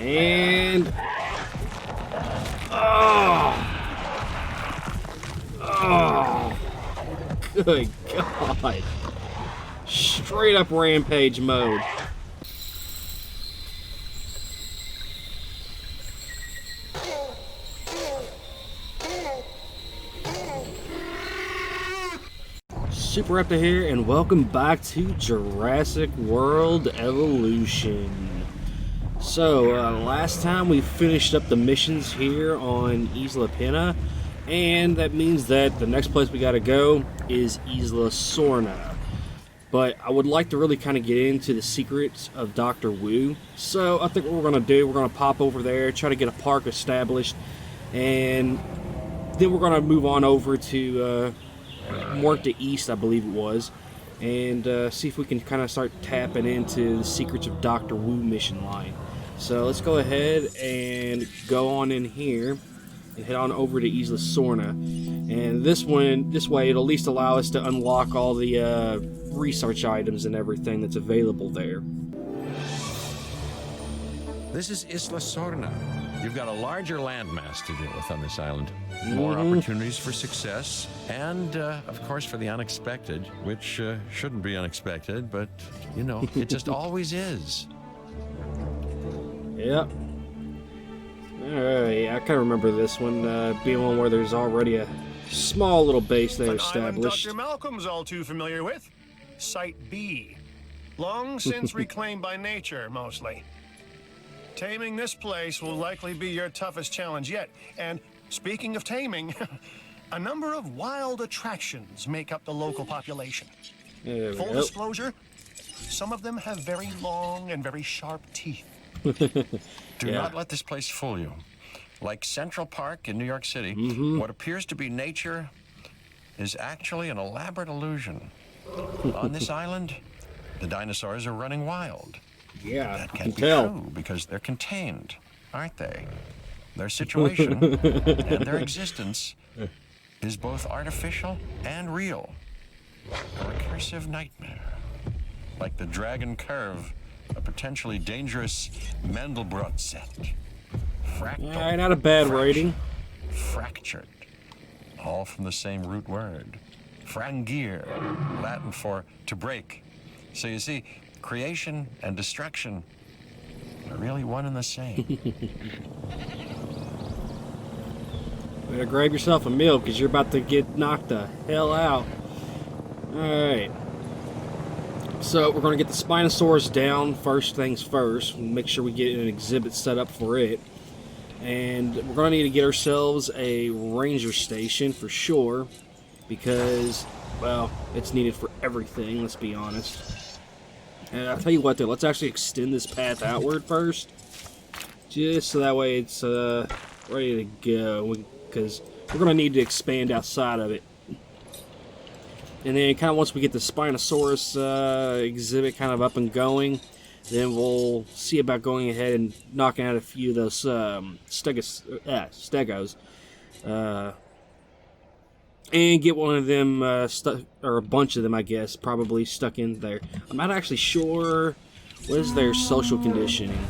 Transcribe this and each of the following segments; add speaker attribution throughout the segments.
Speaker 1: And... Oh! Oh! Good God. Straight up Rampage mode. Super up to here, and welcome back to Jurassic World Evolution. So, last time we finished up the missions here on Isla Pena, and that means that the next place we gotta go is Isla Sorna. But I would like to really kind of get into the secrets of Dr. Wu. So I think what we're going to do, we're going to pop over there, try to get a park established, and then we're going to move on over to more to east, I believe it was, and see if we can kind of start tapping into the secrets of Dr. Wu mission line. So let's go ahead and go on in here and head on over to Isla Sorna. And this way it'll at least allow us to unlock all the research items and everything that's available there.
Speaker 2: This is Isla Sorna. You've got a larger landmass to deal with on this island. More opportunities for success, and of course for the unexpected, which shouldn't be unexpected, but you know, it just always is.
Speaker 1: Yep. Alright, I kind of remember this one being one where there's already a small little base there established.
Speaker 3: Dr. Malcolm's all too familiar with. Site B. Long since reclaimed by nature, mostly. Taming this place will likely be your toughest challenge yet. And speaking of taming, a number of wild attractions make up the local population. Full disclosure, some of them have very long and very sharp teeth.
Speaker 2: Do not let this place fool you. Like Central Park in New York City, what appears to be nature is actually an elaborate illusion. On this island, the dinosaurs are running wild.
Speaker 1: Yeah,
Speaker 2: that can't be true because they're contained, aren't they? Their situation and their existence is both artificial and real. A recursive nightmare. Like the Dragon Curve, a potentially dangerous Mandelbrot set. Fractal.
Speaker 1: Not a bad rating.
Speaker 2: Fractured. All from the same root word. Frangir, Latin for to break. So you see, creation and destruction are really one and the same.
Speaker 1: Better grab yourself a meal because you're about to get knocked the hell out. Alright. So we're going to get the Spinosaurus down first things first. Make sure we get an exhibit set up for it. And we're going to need to get ourselves a ranger station for sure. Because, well, it's needed for everything, let's be honest. And I'll tell you what though, let's actually extend this path outward first. Just so that way it's ready to go. Because we're going to need to expand outside of it. And then kind of once we get the Spinosaurus exhibit kind of up and going, then we'll see about going ahead and knocking out a few of those stegos. And get one of them stuck, or a bunch of them, I guess, probably stuck in there. I'm not actually sure what is their social conditioning.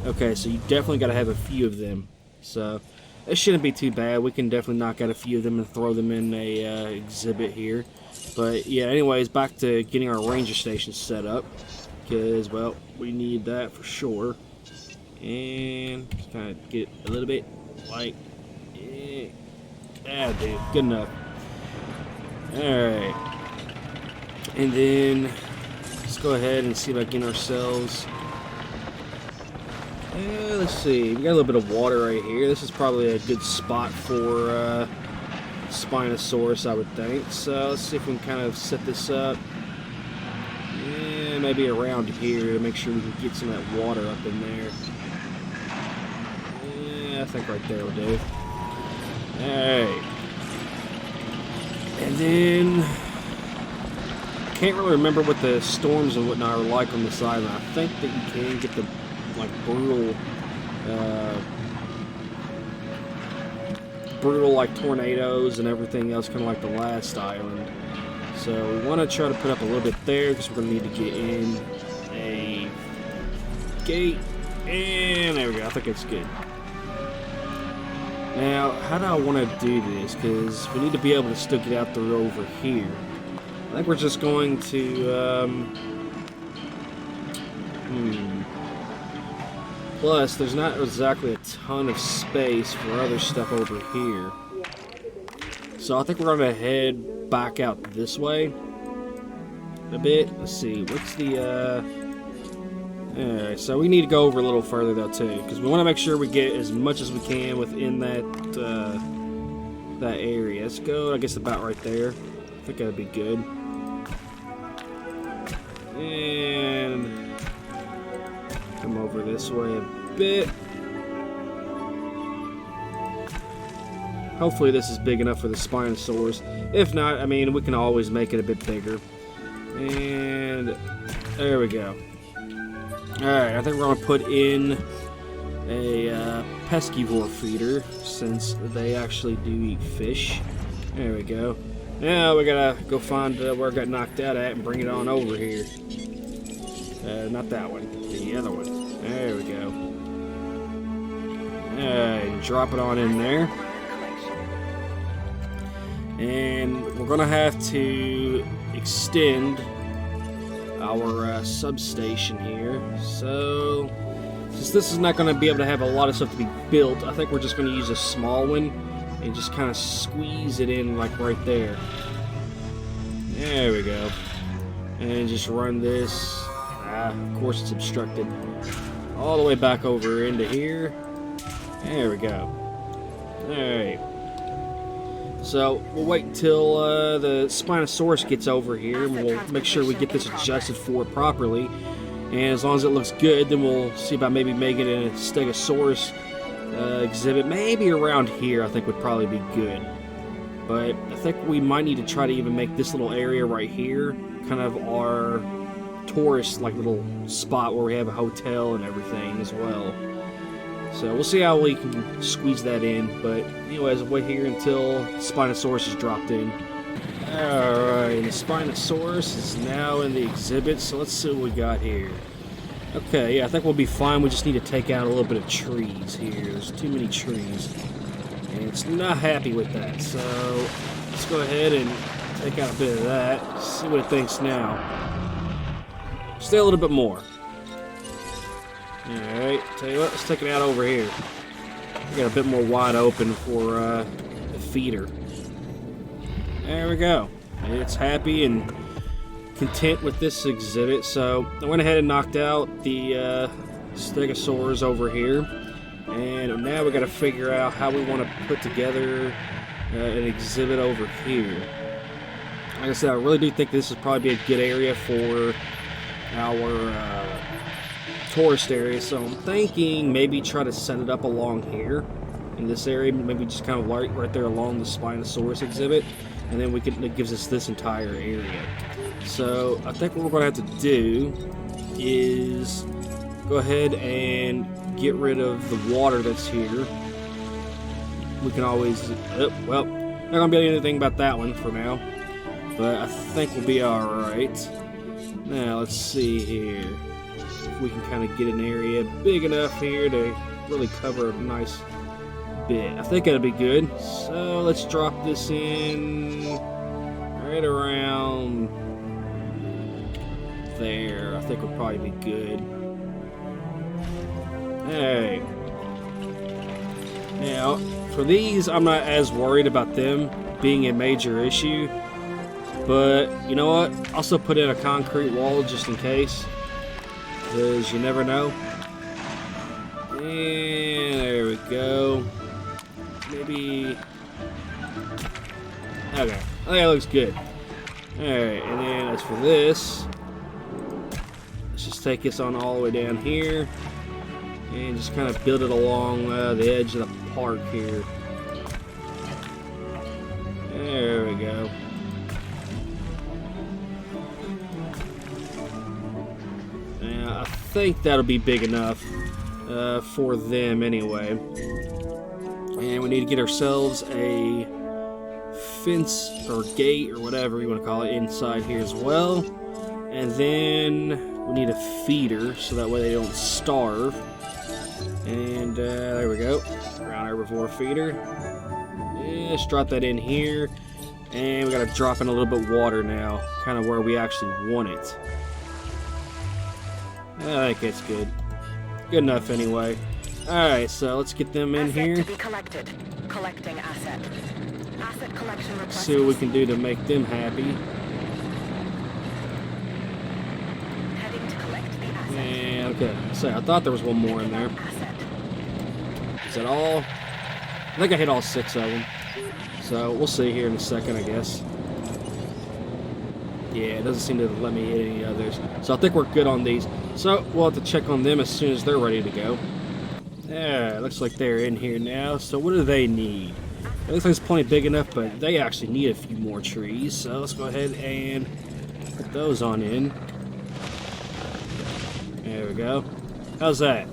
Speaker 1: Okay, so you definitely got to have a few of them. So it shouldn't be too bad. We can definitely knock out a few of them and throw them in a exhibit here. But yeah, anyways, back to getting our ranger station set up. Because, well, we need that for sure. And just kind of get a little bit like, dude, good enough. Alright. And then let's go ahead and see about getting ourselves. Let's see. We got a little bit of water right here. This is probably a good spot for Spinosaurus, I would think. So let's see if we can kind of set this up. Yeah, maybe around here to make sure we can get some of that water up in there. Yeah, I think right there will do. Alright. And then I can't really remember what the storms and whatnot are like on this island. I think that you can get the like brutal like tornadoes and everything else, kind of like the last island. So we want to try to put up a little bit there because we're going to need to get in a gate. And there we go. I think it's good. Now, how do I want to do this? Because we need to be able to still get out through over here. I think we're just going to, Plus, there's not exactly a ton of space for other stuff over here. So I think we're going to head back out this way a bit. Let's see, what's the, Alright, so we need to go over a little further though too, because we want to make sure we get as much as we can within that, that area. Let's go, I guess, about right there. I think that'd be good. And come over this way a bit. Hopefully this is big enough for the Spinosaurus. If not, I mean, we can always make it a bit bigger. And there we go. Alright, I think we're going to put in a pescivore feeder, since they actually do eat fish. There we go. Now we gotta go find where it got knocked out at and bring it on over here. Not that one, the other one. There we go. Alright, drop it on in there. And we're gonna have to extend our substation here. So, since this is not going to be able to have a lot of stuff to be built, I think we're just going to use a small one and just kind of squeeze it in like right there. There we go. And just run this. Of course it's obstructed. All the way back over into here. There we go. Alright. So, we'll wait until the Spinosaurus gets over here, and we'll make sure we get this adjusted for it properly. And as long as it looks good, then we'll see about maybe making a Stegosaurus exhibit. Maybe around here, I think would probably be good. But I think we might need to try to even make this little area right here kind of our tourist, like, little spot where we have a hotel and everything as well. So we'll see how we can squeeze that in, but anyways, we'll wait here until Spinosaurus is dropped in. Alright, the Spinosaurus is now in the exhibit, so let's see what we got here. Okay, yeah, I think we'll be fine. We just need to take out a little bit of trees here. There's too many trees, and it's not happy with that. So let's go ahead and take out a bit of that, see what it thinks now. Stay a little bit more. Alright, tell you what, let's take it out over here. We got a bit more wide open for the feeder. There we go. It's happy and content with this exhibit, so I went ahead and knocked out the Stegosaurus over here. And now we got to figure out how we want to put together an exhibit over here. Like I said, I really do think this would probably be a good area for our tourist area, so I'm thinking maybe try to set it up along here in this area, maybe just kind of right there along the Spinosaurus exhibit, and then it gives us this entire area. So I think what we're going to have to do is go ahead and get rid of the water that's here. We can always, well, not going to be able to do anything about that one for now, but I think we'll be alright. Now let's see here. We can kind of get an area big enough here to really cover a nice bit. I think that'll be good. So let's drop this in right around there. I think will probably be good. Hey. Now, for these, I'm not as worried about them being a major issue. But, you know what? I'll still put in a concrete wall just in case. Because you never know. And there we go. Maybe. Okay. I think that looks good. Alright, and then as for this, let's just take this on all the way down here. And just kind of build it along the edge of the park here. There we go. I think that'll be big enough for them anyway. And we need to get ourselves a fence or gate or whatever you want to call it inside here as well. And then we need a feeder so that way they don't starve. And there we go. Ground herbivore feeder. Yeah, let's drop that in here. And we gotta drop in a little bit of water now. Kind of where we actually want it. I think it's good. Good enough anyway. Alright, so let's get them in here.
Speaker 4: To be collected. Collecting asset. Asset collection request.
Speaker 1: See what we can do to make them happy.
Speaker 4: Heading to collect the asset.
Speaker 1: And okay, so I thought there was one more in there.
Speaker 4: Asset.
Speaker 1: Is that all? I think I hit all 6 of them. So we'll see here in a second, I guess. Yeah, it doesn't seem to let me hit any others. So I think we're good on these. So we'll have to check on them as soon as they're ready to go. Yeah, looks like they're in here now. So what do they need? It looks like it's plenty big enough, but they actually need a few more trees. So let's go ahead and put those on in. There we go. How's that?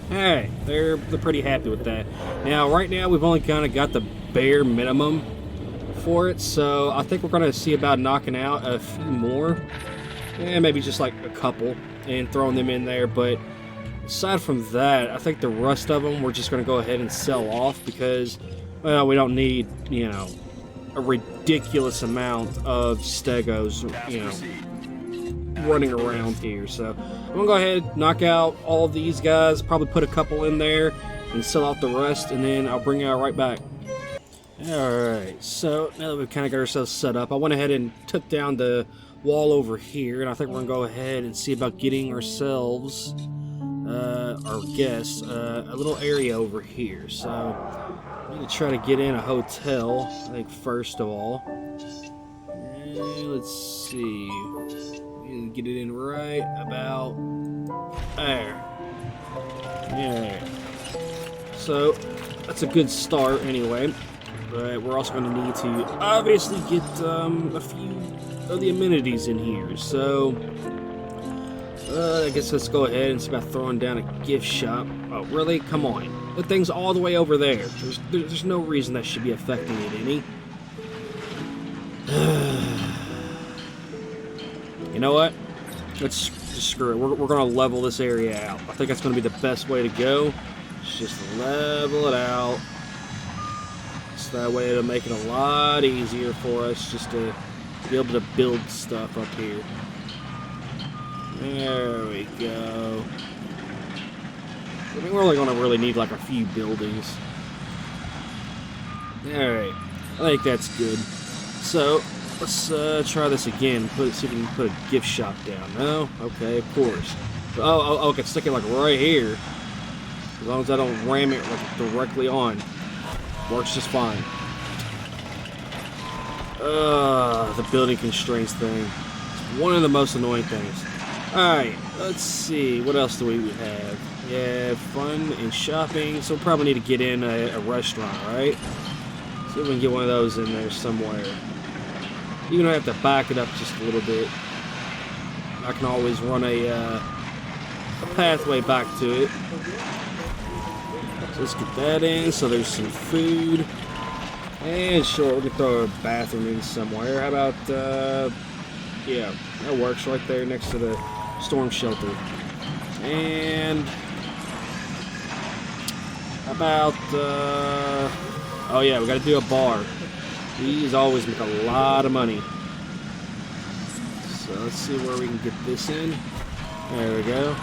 Speaker 1: Hey, they're pretty happy with that. Now, right now, we've only kind of got the bare minimum for it, so I think we're going to see about knocking out a few more. And maybe just like a couple and throwing them in there, but aside from that, I think the rest of them we're just going to go ahead and sell off because, well, we don't need, you know, a ridiculous amount of stegos, you know, running around here. So I'm going to go ahead, knock out all these guys, probably put a couple in there and sell out the rest, and then I'll bring you right back. Alright, so now that we've kind of got ourselves set up, I went ahead and took down the wall over here, and I think we're going to go ahead and see about getting ourselves, our guests, a little area over here. So I need to try to get in a hotel, I think, first of all. And let's see. We need to get it in right about there. Yeah. So that's a good start anyway. But we're also going to need to obviously get a few of the amenities in here. So I guess let's go ahead and see about throwing down a gift shop. Oh, really? Come on. The thing's all the way over there. There's no reason that should be affecting it any. You know what? Let's just screw it. We're going to level this area out. I think that's going to be the best way to go. Let's just level it out. So that way it'll make it a lot easier for us just to be able to build stuff up here. There we go. I mean, we're only going to really need like a few buildings. Alright, I think that's good. So, let's try this again. See if we can put a gift shop down. No? Okay, of course. Oh, okay, stick it like right here. As long as I don't ram it like directly on. Works just fine. The building constraints thing. It's one of the most annoying things. Alright, let's see. What else do we have? Yeah, fun and shopping. So we'll probably need to get in a restaurant, right? See if we can get one of those in there somewhere. You're gonna have to back it up just a little bit. I can always run a pathway back to it. So let's get that in. So there's some food. And sure, we can throw a bathroom in somewhere. How about, yeah, that works right there next to the storm shelter. And how about, oh yeah, we gotta do a bar. These always make a lot of money. So let's see where we can get this in. There we go.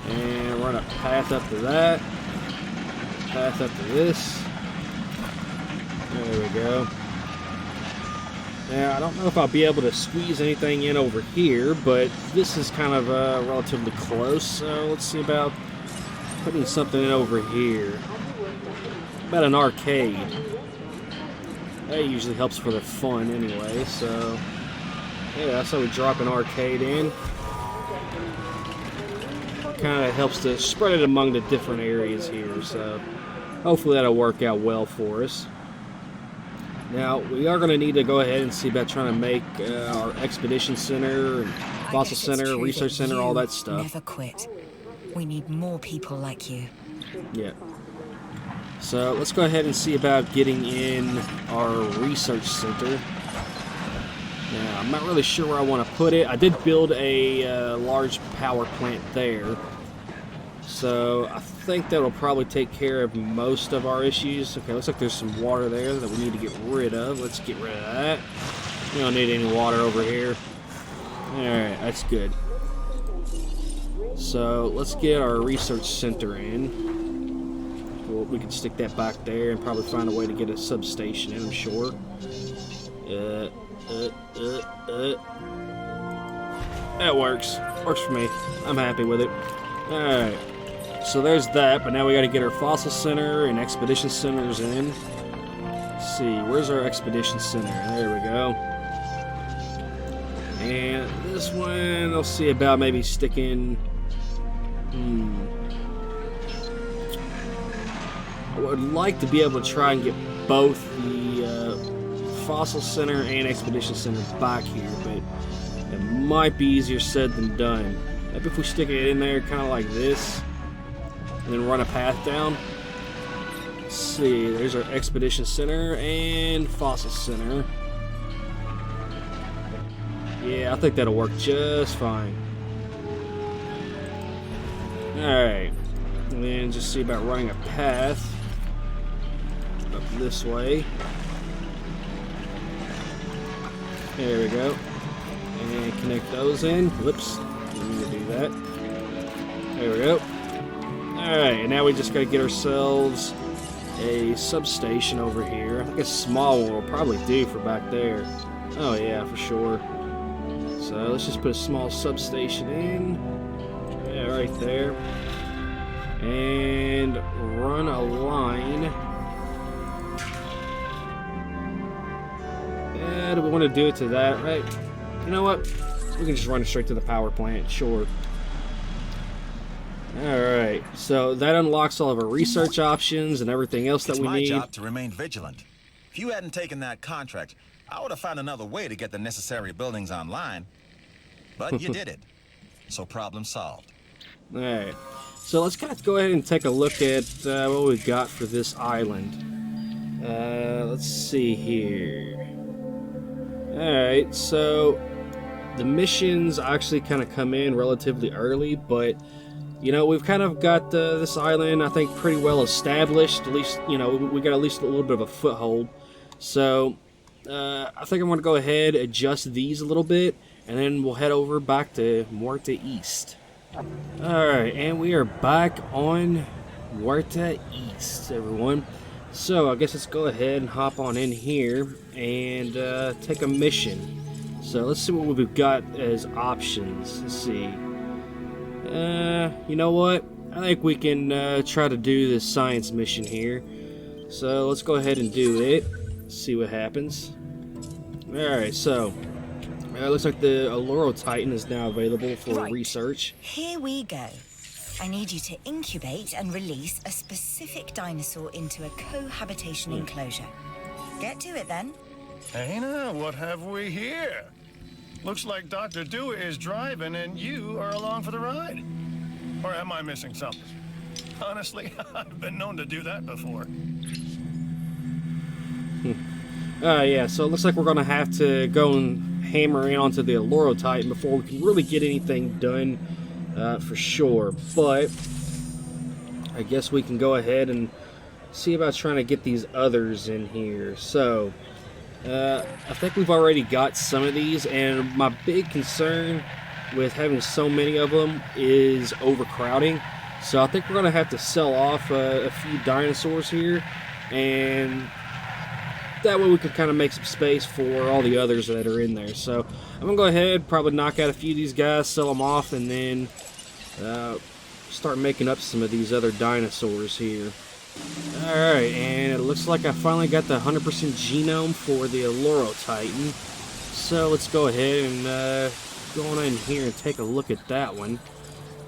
Speaker 1: And run a path up to that. Path up to this. There we go. Now, I don't know if I'll be able to squeeze anything in over here, but this is kind of relatively close, so let's see about putting something in over here. About an arcade. That usually helps for the fun anyway, so yeah, so we drop an arcade in. Kind of helps to spread it among the different areas here, so hopefully that'll work out well for us. Now, we are going to need to go ahead and see about trying to make our expedition center, and fossil center, research center, all that stuff.
Speaker 4: Never quit. We need more people like you.
Speaker 1: Yeah. So let's go ahead and see about getting in our research center. Now, I'm not really sure where I want to put it. I did build a large power plant there. So I think that'll probably take care of most of our issues. Okay, looks like there's some water there that we need to get rid of. Let's get rid of that. We don't need any water over here. Alright, that's good. So let's get our research center in. We can stick that back there and probably find a way to get a substation in, I'm sure. That works. Works for me. I'm happy with it. Alright. So there's that, but now we gotta get our fossil center and expedition centers in. Let's see, where's our expedition center? There we go. And this one, I'll see about maybe sticking... I would like to be able to try and get both the fossil center and expedition center back here, but it might be easier said than done. Maybe if we stick it in there kind of like this, and then run a path down. Let's see, there's our expedition center and fossil center. Yeah, I think that'll work just fine. Alright, and then just see about running a path up this way. There we go. And connect those in. Whoops, didn't mean to do that. There we go. Alright, and now we just gotta get ourselves a substation over here. I think a small one will probably do for back there. Oh yeah, for sure. So let's just put a small substation in. Yeah, right there. And run a line. Yeah, do we want to do it to that, right? You know what? We can just run it straight to the power plant, sure. Alright, so that unlocks all of our research options and everything else that we need.
Speaker 5: It's my job to remain vigilant. If you hadn't taken that contract, I would have found another way to get the necessary buildings online. But you did it. So problem solved.
Speaker 1: Alright, so let's kind of go ahead and take a look at what we've got for this island. Let's see here. Alright, so the missions actually kind of come in relatively early, but you know, we've kind of got this island, I think, pretty well established. At least, you know, we got at least a little bit of a foothold. So, I think I'm going to go ahead, adjust these a little bit, and then we'll head over back to Muerta East. Alright, and we are back on Muerta East, everyone. So, I guess let's go ahead and hop on in here and take a mission. So, let's see what we've got as options. Let's see. You know what? I think we can try to do this science mission here. So let's go ahead and do it. See what happens. Alright, so it looks like the Alluro Titan is now available for research.
Speaker 6: Here we go. I need you to incubate and release a specific dinosaur into a cohabitation enclosure. Get to it then.
Speaker 3: Hey now, what have we here? Looks like Dr. Dewey is driving and you are along for the ride. Or am I missing something? Honestly, I've been known to do that before.
Speaker 1: Yeah, so it looks like we're going to have to go and hammer in onto the Alluro Titan before we can really get anything done for sure. But I guess we can go ahead and see about trying to get these others in here. So I think we've already got some of these, and my big concern with having so many of them is overcrowding. So I think we're going to have to sell off a few dinosaurs here, and that way we can kind of make some space for all the others that are in there. So I'm going to go ahead, probably knock out a few of these guys, sell them off, and then start making up some of these other dinosaurs here. Alright, and it looks like I finally got the 100% genome for the Alluro Titan. So let's go ahead and go on in here and take a look at that one.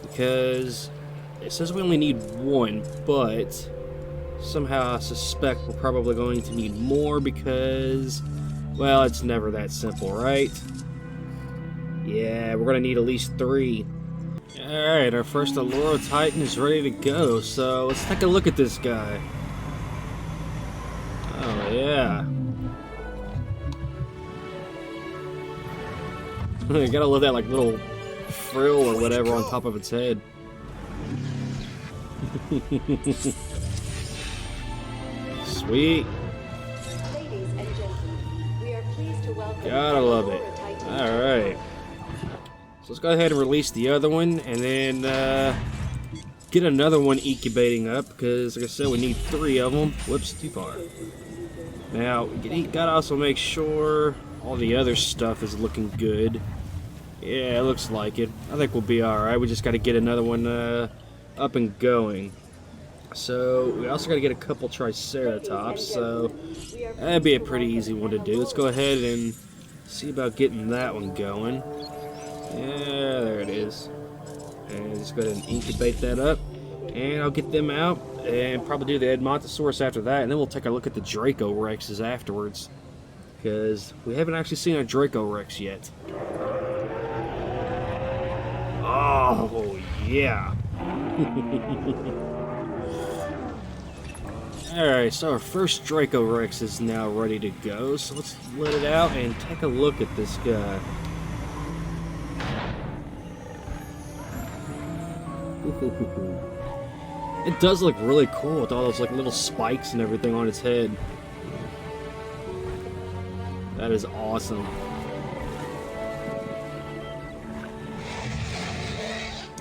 Speaker 1: Because it says we only need one, but somehow I suspect we're probably going to need more because, well, it's never that simple, right? Yeah, we're going to need at least 3. Alright, our first Alluro Titan is ready to go, so let's take a look at this guy. Oh, yeah. You gotta love that, like, little frill or whatever on top of its head. Sweet.
Speaker 7: Ladies and gentlemen, we are pleased to welcome
Speaker 1: Gotta love it. Alright. So let's go ahead and release the other one, and then get another one incubating up, because like I said, we need 3 of them. Whoops, too far. Now, you gotta also make sure all the other stuff is looking good. Yeah, it looks like it. I think we'll be alright. We just gotta get another one up and going. So, we also gotta get a couple Triceratops, so that'd be a pretty easy one to do. Let's go ahead and see about getting that one going. Yeah, there it is. And just go ahead and incubate that up. And I'll get them out and probably do the Edmontosaurus after that. And then we'll take a look at the Dracorexes afterwards. Because we haven't actually seen a Dracorex yet. Oh, yeah. Alright, so our first Dracorex is now ready to go. So let's let it out and take a look at this guy. It does look really cool with all those like little spikes and everything on its head. That is awesome.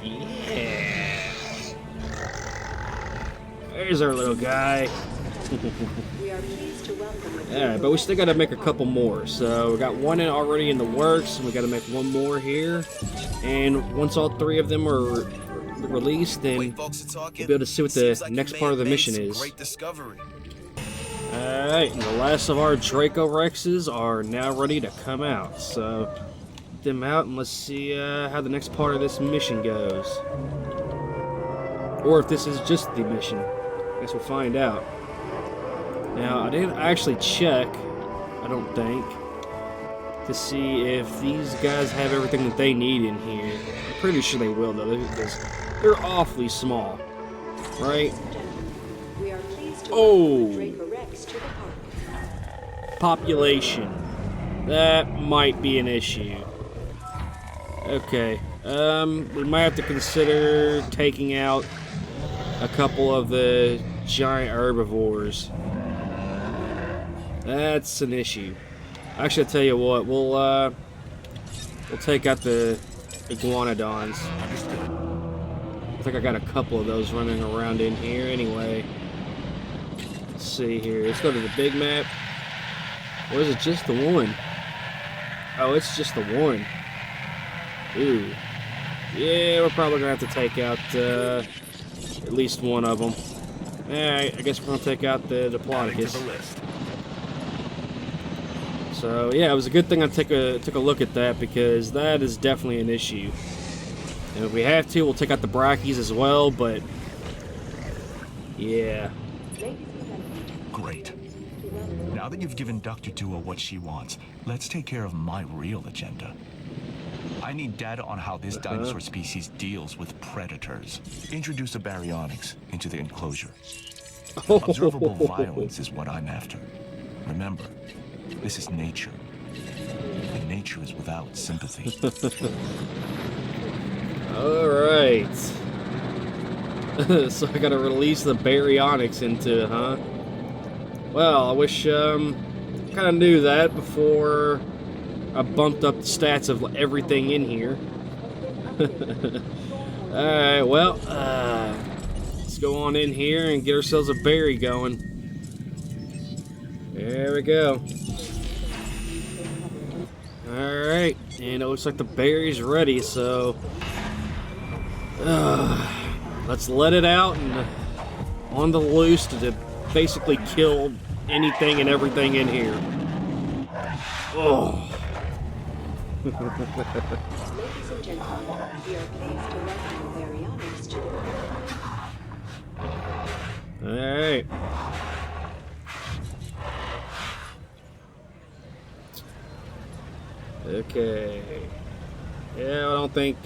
Speaker 1: Yeah. There's our little guy.
Speaker 7: We are pleased to welcome
Speaker 1: Alright, but we still gotta make a couple more. So we got one already in the works, and we gotta make one more here. And once all 3 of them are released, then we'll be able to see what the next part of the mission is. Alright, and the last of our Dracorexes are now ready to come out. So, get them out and let's see how the next part of this mission goes. Or if this is just the mission. I guess we'll find out. Now, I didn't actually check, I don't think, to see if these guys have everything that they need in here. I'm pretty sure they will, though, because they're awfully small, right?
Speaker 7: We are pleased to
Speaker 1: Oh!
Speaker 7: welcome Dracorex to the park.
Speaker 1: Population. That might be an issue. Okay, we might have to consider taking out a couple of the giant herbivores. That's an issue. Actually, I'll tell you what, we'll take out the iguanodons. I think I got a couple of those running around in here anyway. Let's see here. Let's go to the big map. Or is it just the one? Oh, it's just the one. Ooh. Yeah, we're probably going to have to take out at least one of them. Alright, I guess we're going to take out the Diplodocus. So, yeah, it was a good thing I took a look at that, because that is definitely an issue. And if we have to, we'll take out the Brachys as well, but... yeah.
Speaker 8: Great. Now that you've given Dr. Dua what she wants, let's take care of my real agenda. I need data on how this dinosaur species deals with predators. Introduce a Baryonyx into the enclosure. Observable violence is what I'm after. Remember, this is nature. And nature is without sympathy.
Speaker 1: Alright. So I gotta release the Baryonyx into, huh? Well, I wish, kinda knew that before I bumped up the stats of everything in here. Alright, well, let's go on in here and get ourselves a berry going. There we go. Alright, and it looks like the berry's ready, so... let's let it out and on the loose to basically kill anything and everything in here. Oh.
Speaker 7: Ladies and gentlemen, we are pleased to welcome Baryonyx to the park.
Speaker 1: Alright. Okay. Yeah, I don't think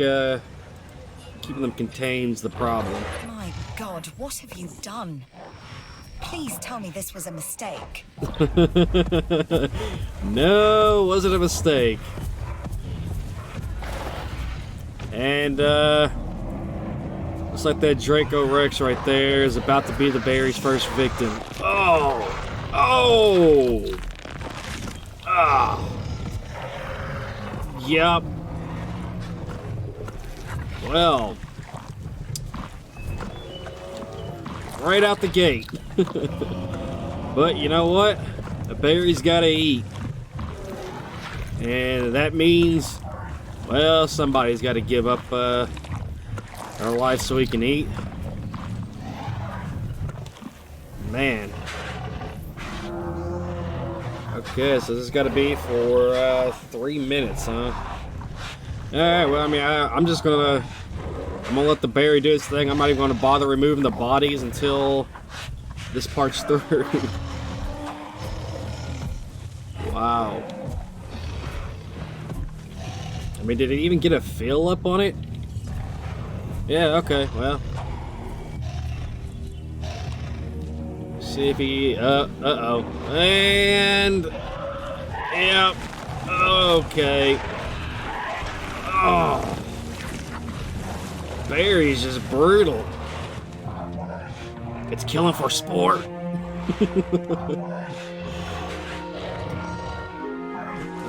Speaker 1: keeping them contained's the problem.
Speaker 6: My God, what have you done? Please tell me this was a mistake.
Speaker 1: No, it wasn't a mistake. And, Looks like that Draco Rex right there is about to be the Barry's first victim. Oh! Oh! Ah! Yup. Well. Right out the gate. But you know what? The Barry's gotta eat. And that means, well, somebody's gotta give up, our life so we can eat. Man. Okay, so this has got to be for 3 minutes, huh? Alright, well, I mean, I'm gonna let the Barry do his thing. I'm not even gonna bother removing the bodies until this part's through. Wow. I mean, did it even get a fill up on it? Yeah, okay, well. See if he, uh-oh. And, yep, okay. Oh. Barry's just brutal. It's killing for sport.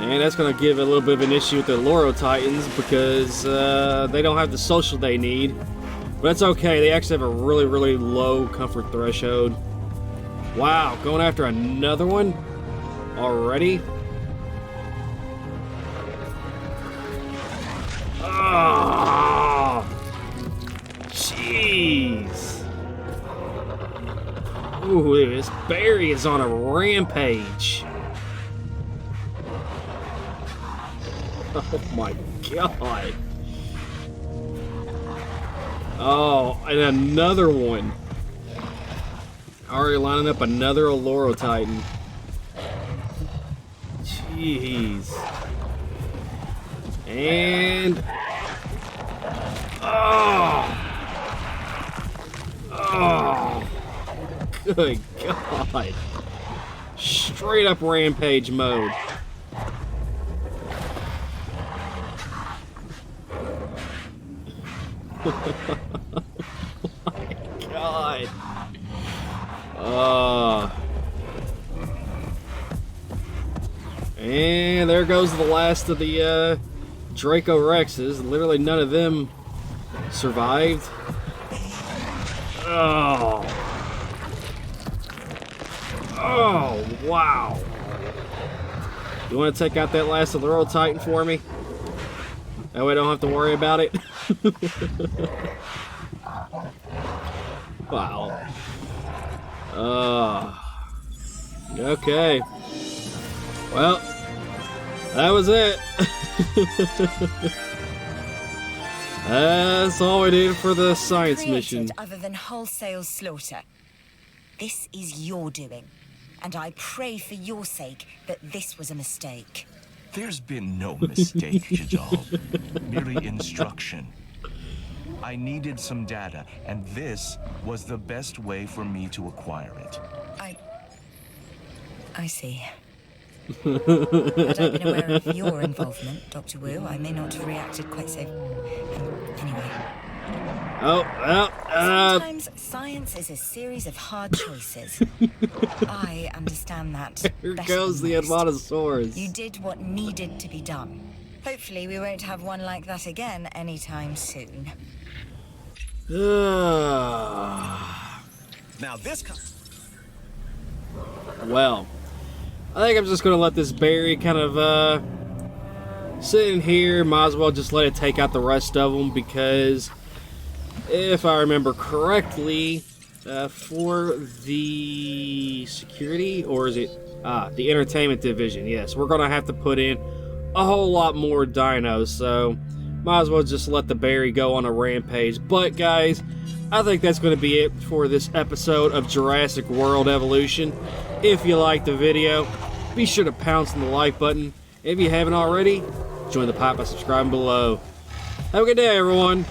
Speaker 1: And that's going to give a little bit of an issue with the Loro Titans because they don't have the social they need. But that's okay. They actually have a really, really low comfort threshold. Wow, going after another one? Already? Oh, jeez. Ooh, this Barry is on a rampage. Oh my god. Oh, and another one. Already lining up another Loro Titan. Jeez. And... oh! Oh! Good God. Straight up rampage mode. Oh my God. And there goes the last of the Draco Rexes. Literally none of them survived. Oh. Oh, wow. You want to take out that last Loro Titan for me? That way I don't have to worry about it. Wow. Okay. Well, that was it. That's all we did for the science mission.
Speaker 6: Other than wholesale slaughter. This is your doing, and I pray for your sake that this was a mistake.
Speaker 8: There's been no mistake, Jajal. Merely instruction. I needed some data, and this was the best way for me to acquire it.
Speaker 6: I see. Had I been aware of your involvement, Dr. Wu, I may not have reacted quite so... Anyway.
Speaker 1: Oh, well,
Speaker 6: Sometimes science is a series of hard choices. I understand that.
Speaker 1: Here
Speaker 6: better
Speaker 1: goes
Speaker 6: than
Speaker 1: the
Speaker 6: most.
Speaker 1: Admontosaurus.
Speaker 6: You did what needed to be done. Hopefully we won't have one like that again anytime soon.
Speaker 5: Now this...
Speaker 1: Well, I think I'm just going to let this Barry kind of sit in here. Might as well just let it take out the rest of them because if I remember correctly, for the security, or is it the entertainment division, yes, we're going to have to put in a whole lot more dinos, so might as well just let the Barry go on a rampage. But guys, I think that's going to be it for this episode of Jurassic World Evolution. If you liked the video, be sure to pounce on the like button. If you haven't already, join the pipe by subscribing below. Have a good day, everyone.